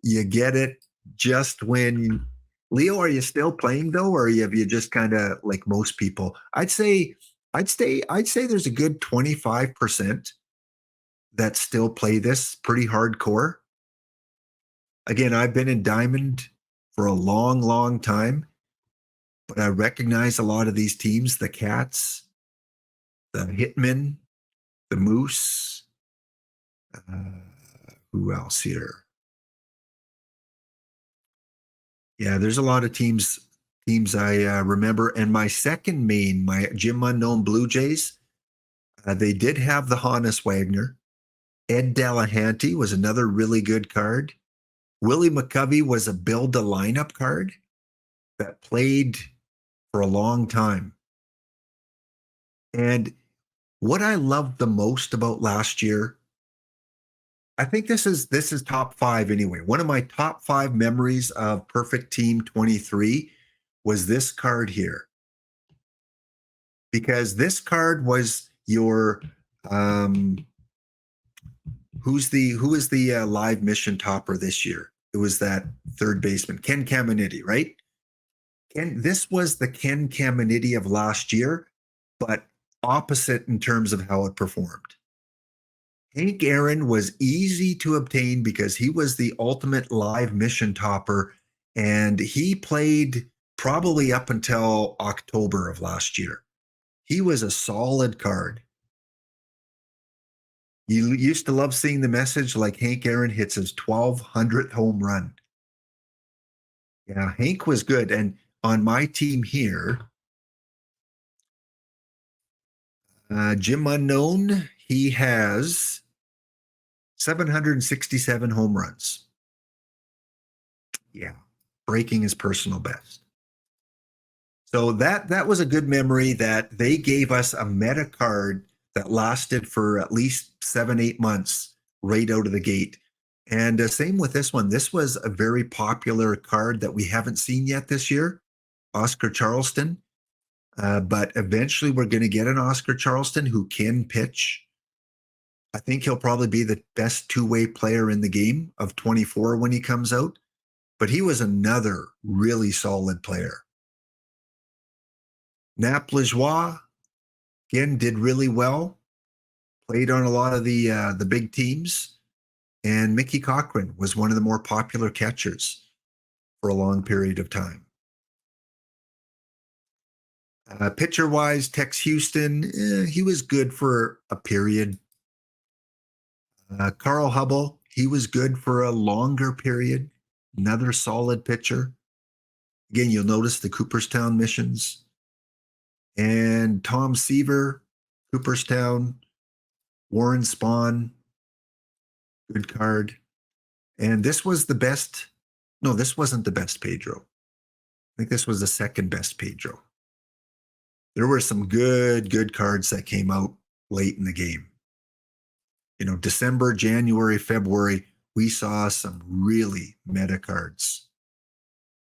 You get it just when. Leo, are you still playing though, or have you just kind of like most people? I'd say there's a good 25% that still play this pretty hardcore. Again, I've been in Diamond for a long, long time, but I recognize a lot of these teams, the Cats, the Hitmen, the Moose. Who else here? Yeah, there's a lot of teams I remember. And my second main, my Jim Unknown Blue Jays, they did have the Hannes Wagner. Ed Delahanty was another really good card. Willie McCovey was a build a lineup card that played for a long time. And what I loved the most about last year, I think this is top 5 anyway. One of my top 5 memories of Perfect Team 23 was this card here. Because this card was your who is the live mission topper this year? It was that third baseman, Ken Caminiti, right? This was the Ken Caminiti of last year, but opposite in terms of how it performed. Hank Aaron was easy to obtain because he was the ultimate live mission topper, and he played probably up until October of last year. He was a solid card. You used to love seeing the message like Hank Aaron hits his 1,200th home run. Yeah, Hank was good. And on my team here, Jim Unknown, he has 767 home runs. Yeah, breaking his personal best. So that was a good memory that they gave us a meta card that lasted for at least 7-8 months right out of the gate. And same with this one. This was a very popular card that we haven't seen yet this year, Oscar Charleston. But eventually we're going to get an Oscar Charleston who can pitch. I think he'll probably be the best two-way player in the game of 24 when he comes out. But he was another really solid player. Nap Lajoie, again, did really well. Played on a lot of the big teams. And Mickey Cochran was one of the more popular catchers for a long period of time. Pitcher-wise, Tex Houston, he was good for a period. Carl Hubble, he was good for a longer period. Another solid pitcher. Again, you'll notice the Cooperstown missions. And Tom Seaver, Cooperstown, Warren Spahn, good card. And this was the best. No, this wasn't the best Pedro. I think this was the second best Pedro. There were some good cards that came out late in the game. December, January, February, we saw some really meta cards.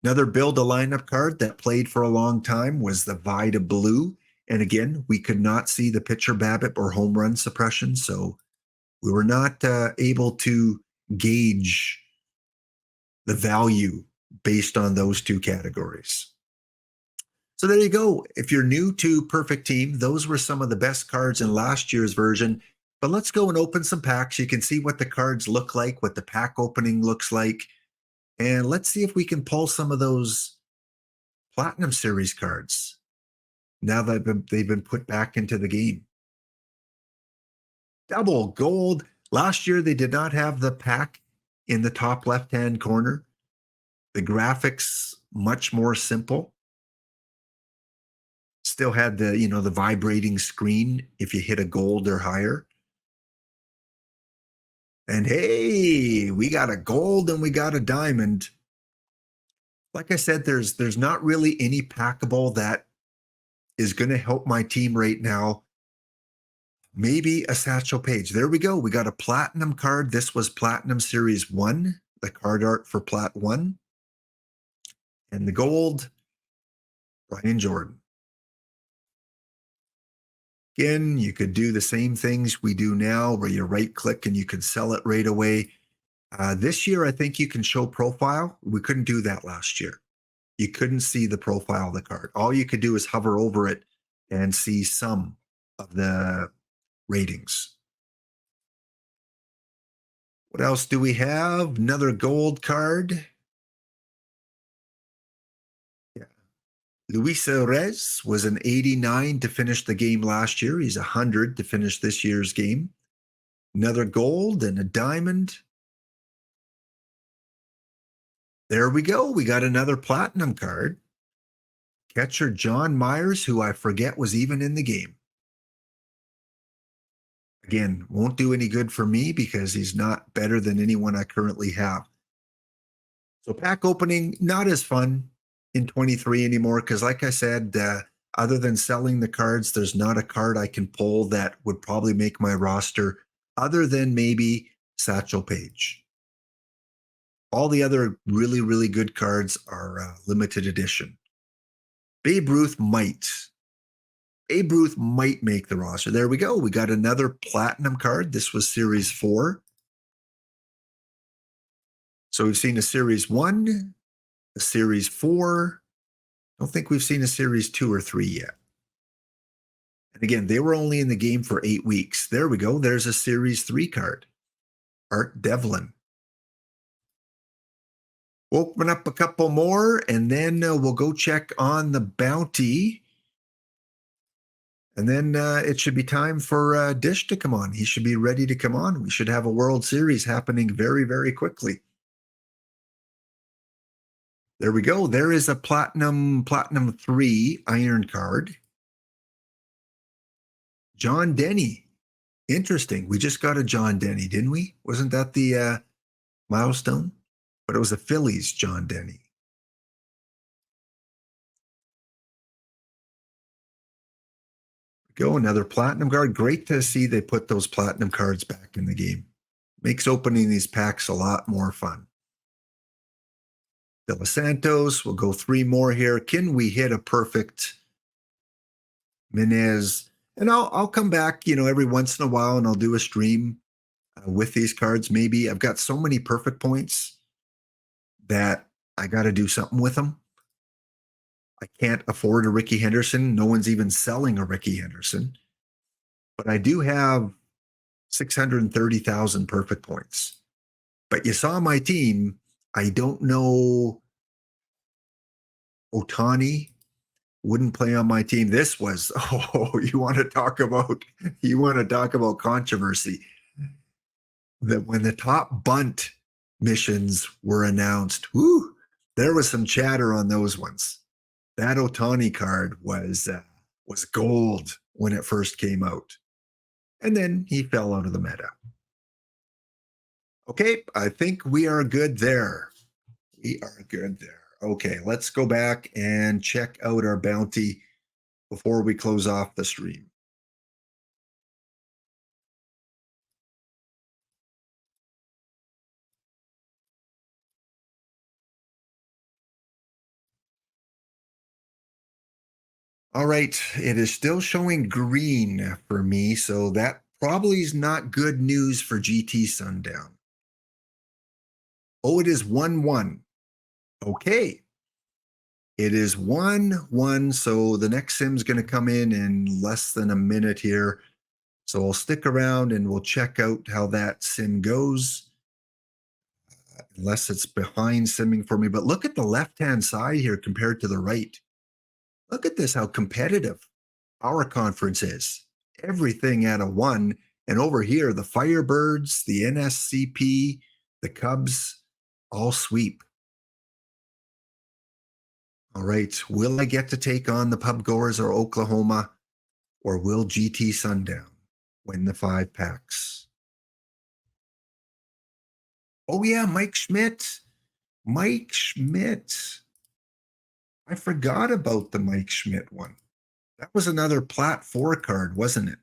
Another build a lineup card that played for a long time was the Vida Blue. And again, we could not see the pitcher BABIP or home run suppression, so we were not able to gauge the value based on those two categories. So there you go. If you're new to Perfect Team, those were some of the best cards in last year's version. But let's go and open some packs. You can see what the cards look like, what the pack opening looks like. And let's see if we can pull some of those Platinum Series cards now that they've been put back into the game. Double gold. Last year, they did not have the pack in the top left-hand corner. The graphics, much more simple. Still had the vibrating screen if you hit a gold or higher. And hey, we got a gold and we got a diamond. Like I said, there's not really any packable that is going to help my team right now. Maybe a Satchel Paige. There we go. We got a platinum card. This was Platinum Series 1, the card art for Plat 1. And the gold, Brian Jordan. Again, you could do the same things we do now where you right click and you can sell it right away. This year, I think you can show profile. We couldn't do that last year. You couldn't see the profile of the card. All you could do is hover over it and see some of the ratings. What else do we have? Another gold card. Yeah. Luis Rez was an 89 to finish the game last year. He's 100 to finish this year's game. Another gold and a diamond. There we go. We got another platinum card. Catcher John Myers, who I forget was even in the game. Again, won't do any good for me because he's not better than anyone I currently have. So pack opening, not as fun in 23 anymore because like I said, other than selling the cards, there's not a card I can pull that would probably make my roster other than maybe Satchel Paige. All the other really good cards are limited edition. Babe Ruth might make the roster. There we go. We got another platinum card. This was Series 4. So we've seen a Series 1, a Series 4. I don't think we've seen a Series 2 or 3 yet. And again, they were only in the game for 8 weeks. There we go. There's a Series 3 card. Art Devlin. We'll open up a couple more, and then we'll go check on the bounty. And then it should be time for Dish to come on. He should be ready to come on. We should have a World Series happening very quickly. There we go. There is a Platinum 3 Iron card. John Denny. Interesting. We just got a John Denny, didn't we? Wasn't that the milestone? But it was a Phillies John Denny. Go, another platinum card. Great to see they put those platinum cards back in the game. Makes opening these packs a lot more fun. De Los Santos, we'll go 3 more here. Can we hit a perfect Menez? And I'll come back, every once in a while and I'll do a stream with these cards. Maybe I've got so many perfect points that I got to do something with them. I can't afford a Ricky Henderson. No one's even selling a Ricky Henderson. But I do have 630,000 perfect points. But you saw my team. I don't know. Ohtani wouldn't play on my team. This was, you want to talk about controversy. That when the top bunt missions were announced, there was some chatter on those ones. That Ohtani card was gold when it first came out. And then he fell out of the meta. Okay, I think we are good there. We are good there. Okay, let's go back and check out our bounty. before we close off the stream. All right, it is still showing green for me, so that probably is not good news for GT Sundown. Oh, it is 1-1. Okay. It is 1-1, so the next sim's going to come in less than a minute here. So I'll stick around and we'll check out how that sim goes. Unless it's behind simming for me. But look at the left-hand side here compared to the right. Look at this, how competitive our conference is. Everything at a 1. And over here, the Firebirds, the NSCP, the Cubs, all sweep. All right, will I get to take on the Pub Goers or Oklahoma, or will GT Sundown win the 5 packs? Oh yeah, Mike Schmidt. Mike Schmidt. I forgot about the Mike Schmidt one. That was another Plat 4 card, wasn't it?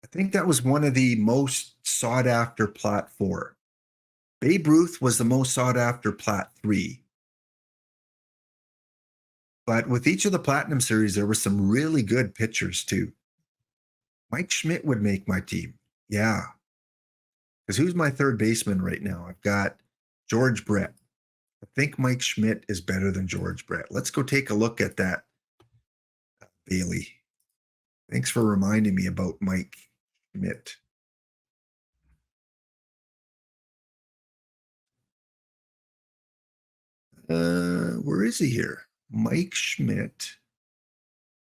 I think that was one of the most sought after Plat 4. Babe Ruth was the most sought after Plat 3. But with each of the Platinum series, there were some really good pitchers too. Mike Schmidt would make my team. Yeah. Because who's my third baseman right now? I've got George Brett. I think Mike Schmidt is better than George Brett. Let's go take a look at that, Bailey. Thanks for reminding me about Mike Schmidt. Where is he here? Mike Schmidt.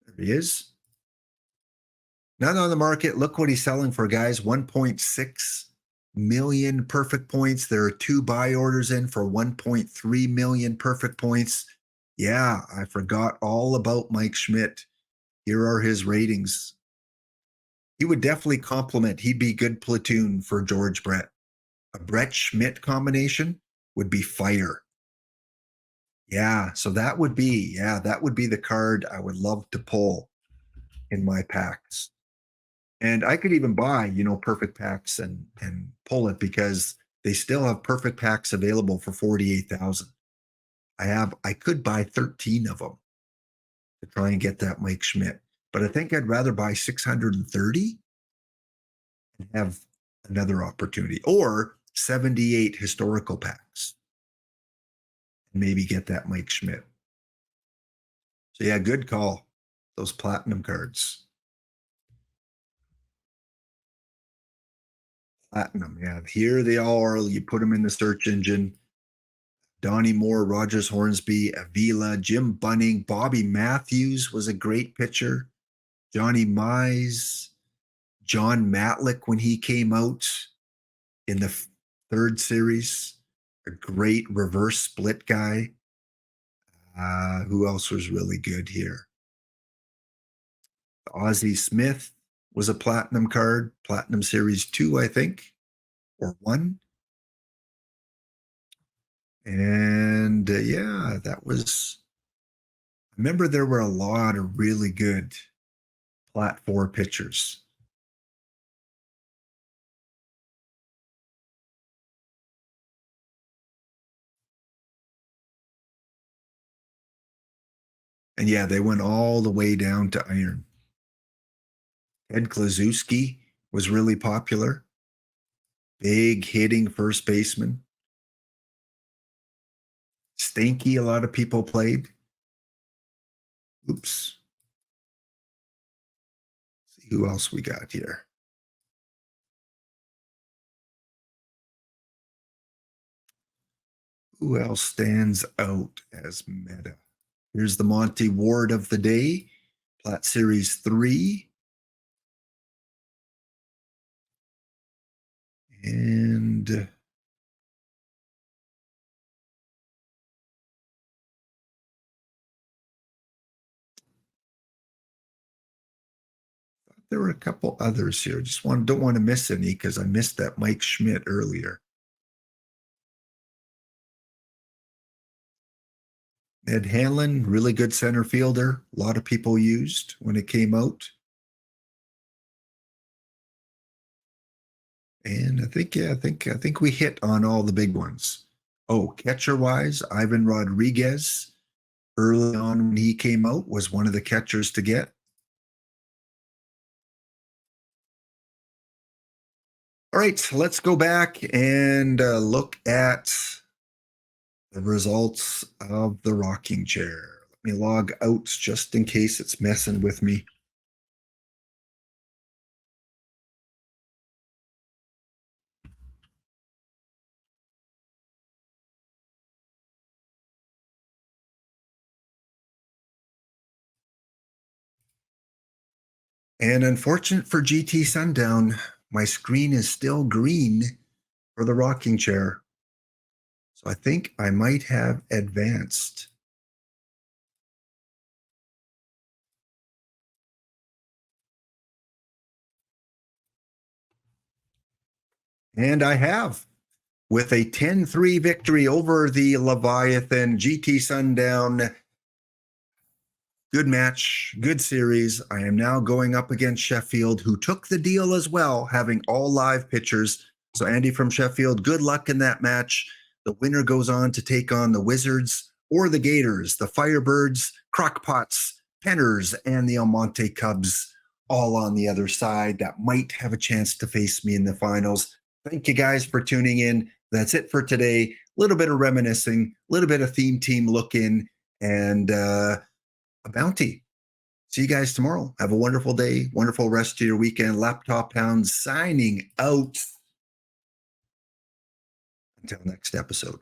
There he is. Not on the market. Look what he's selling for, guys. 1.6 million perfect points. There are 2 buy orders in for 1.3 million perfect points. Yeah, I forgot all about Mike Schmidt. Here are his ratings. He would definitely complement. He'd be good platoon for George Brett. A Brett Schmidt combination would be fire. Yeah, so that would be the card I would love to pull in my packs. And I could even buy, perfect packs and pull it because they still have perfect packs available for 48,000. I could buy 13 of them to try and get that Mike Schmidt. But I think I'd rather buy 630 and have another opportunity, or 78 historical packs and maybe get that Mike Schmidt. So yeah, good call. Those platinum cards. Platinum, yeah. Here they all are. You put them in the search engine. Donnie Moore, Rogers Hornsby, Avila, Jim Bunning, Bobby Matthews was a great pitcher. Johnny Mize, John Matlick when he came out in the 3rd series, a great reverse split guy. Who else was really good here? Ozzie Smith was a platinum card, platinum series 2, I think, or 1. And yeah, that was. I remember there were a lot of really good Plat 4 pitchers. And yeah, they went all the way down to iron. Ed Klaczewski was really popular. Big hitting first baseman. Stanky, a lot of people played. Oops. Let's see who else we got here. Who else stands out as meta? Here's the Monty Ward of the day, Plat Series 3. And there were a couple others here. Don't want to miss any because I missed that Mike Schmidt earlier. Ed Hanlon, really good center fielder. A lot of people used when it came out. And I think we hit on all the big ones. Oh, catcher wise, Ivan Rodriguez early on when he came out was one of the catchers to get. All right, let's go back and look at the results of the rocking chair. Let me log out just in case it's messing with me. And unfortunate for GT Sundown, my screen is still green for the rocking chair. So I think I might have advanced. And I have. With a 10-3 victory over the Leviathan, GT Sundown. Good match, good series. I am now going up against Sheffield, who took the deal as well, having all live pitchers. So, Andy from Sheffield, good luck in that match. The winner goes on to take on the Wizards or the Gators, the Firebirds, Crockpots, Penners, and the Almonte Cubs, all on the other side that might have a chance to face me in the finals. Thank you guys for tuning in. That's it for today. A little bit of reminiscing, a little bit of theme team look in, and a bounty. See you guys tomorrow. Have a wonderful day, wonderful rest of your weekend. Laptop Hound signing out. Until next episode.